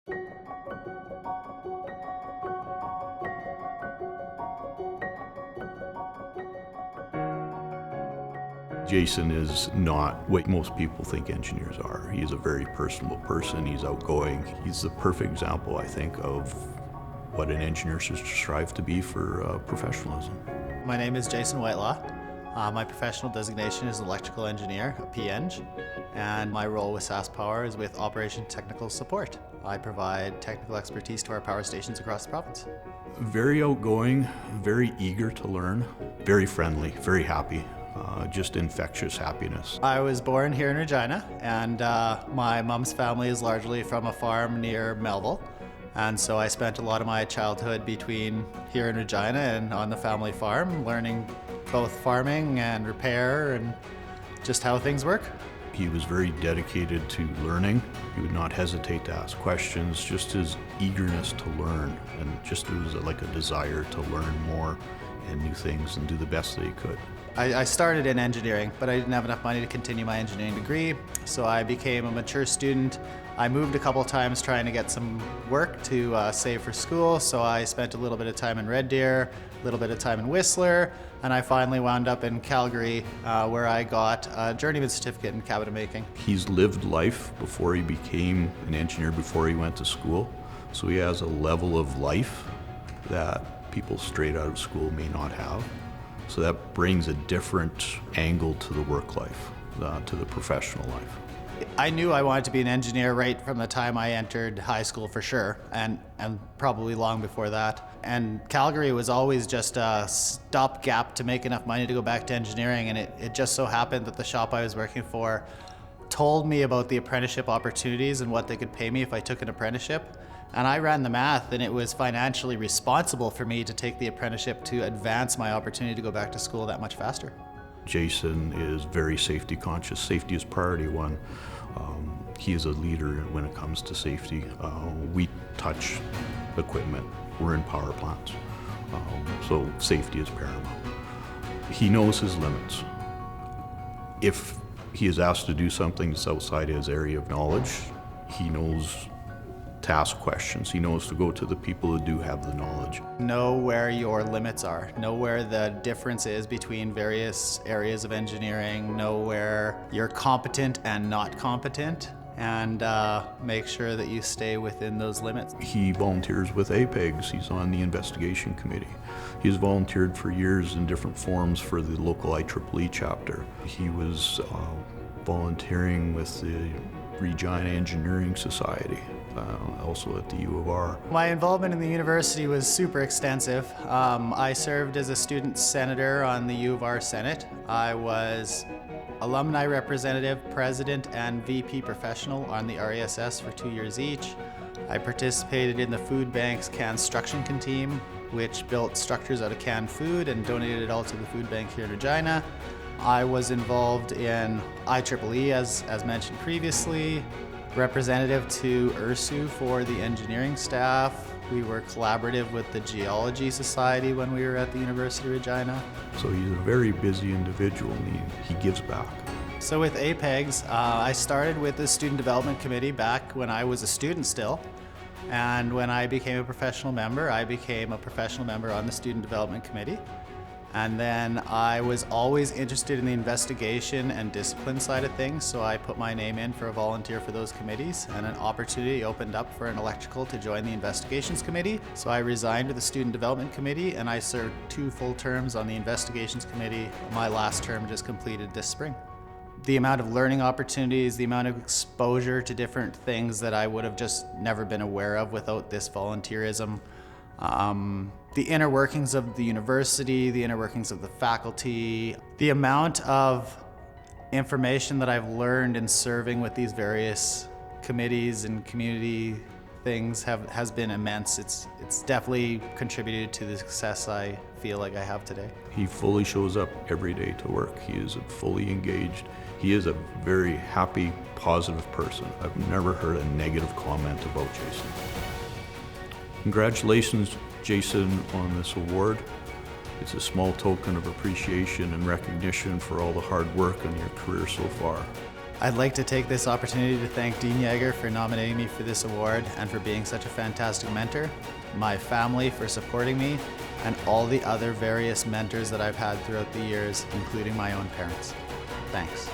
Jason is not what most people think engineers are. He's a very personable person. He's outgoing. He's the perfect example, I think, of what an engineer should strive to be for professionalism. My name is Jason Whitelaw. My professional designation is electrical engineer, a P.Eng, and my role with SaskPower is with Operation Technical Support. I provide technical expertise to our power stations across the province. Very outgoing, very eager to learn, very friendly, very happy. Just infectious happiness. I was born here in Regina, and my mom's family is largely from a farm near Melville. And so I spent a lot of my childhood between here in Regina and on the family farm, learning both farming and repair and just how things work. He was very dedicated to learning. He would not hesitate to ask questions, just his eagerness to learn. And just it was like a desire to learn more and new things and do the best that he could. I started in engineering, but I didn't have enough money to continue my engineering degree, so I became a mature student. I moved a couple times trying to get some work to save for school, so I spent a little bit of time in Red Deer, a little bit of time in Whistler, and I finally wound up in Calgary, where I got a journeyman certificate in cabinet making. He's lived life before he became an engineer, before he went to school, so he has a level of life that people straight out of school may not have. So that brings a different angle to the work life, to the professional life. I knew I wanted to be an engineer right from the time I entered high school for sure, and probably long before that. And Calgary was always just a stopgap to make enough money to go back to engineering, and it just so happened that the shop I was working for told me about the apprenticeship opportunities and what they could pay me if I took an apprenticeship. And I ran the math, and it was financially responsible for me to take the apprenticeship to advance my opportunity to go back to school that much faster. Jason is very safety conscious. Safety is priority one. He is a leader when it comes to safety. We touch equipment. We're in power plants. So safety is paramount. He knows his limits. If he is asked to do something that's outside his area of knowledge, he knows to ask questions. He knows to go to the people who do have the knowledge. Know where your limits are. Know where the difference is between various areas of engineering. Know where you're competent and not competent, and make sure that you stay within those limits. He volunteers with APEGS. He's on the investigation committee. He's volunteered for years in different forms for the local IEEE chapter. He was volunteering with the Regina Engineering Society, also at the U of R. My involvement in the university was super extensive. I served as a student senator on the U of R Senate. I was alumni representative, president, and VP professional on the RESS for 2 years each. I participated in the food bank's construction team, which built structures out of canned food and donated it all to the food bank here in Regina. I was involved in IEEE, as mentioned previously, representative to URSU for the engineering staff. We were collaborative with the Geology Society when we were at the University of Regina. So he's a very busy individual, and he gives back. So with APEGS, I started with the Student Development Committee back when I was a student still. And when I became a professional member, I became a professional member on the Student Development Committee. And then I was always interested in the investigation and discipline side of things, so I put my name in for a volunteer for those committees, and an opportunity opened up for an electrical to join the investigations committee. So I resigned to the Student Development Committee, and I served 2 full terms on the investigations committee. My last term just completed this spring. The amount of learning opportunities, the amount of exposure to different things that I would have just never been aware of without this volunteerism. The inner workings of the university, the inner workings of the faculty, the amount of information that I've learned in serving with these various committees and community things has been immense. It's definitely contributed to the success I feel like I have today. He fully shows up every day to work. He is fully engaged. He is a very happy, positive person. I've never heard a negative comment about Jason. Congratulations, Jason, on this award. It's a small token of appreciation and recognition for all the hard work in your career so far. I'd like to take this opportunity to thank Dean Yager for nominating me for this award and for being such a fantastic mentor, my family for supporting me, and all the other various mentors that I've had throughout the years, including my own parents. Thanks.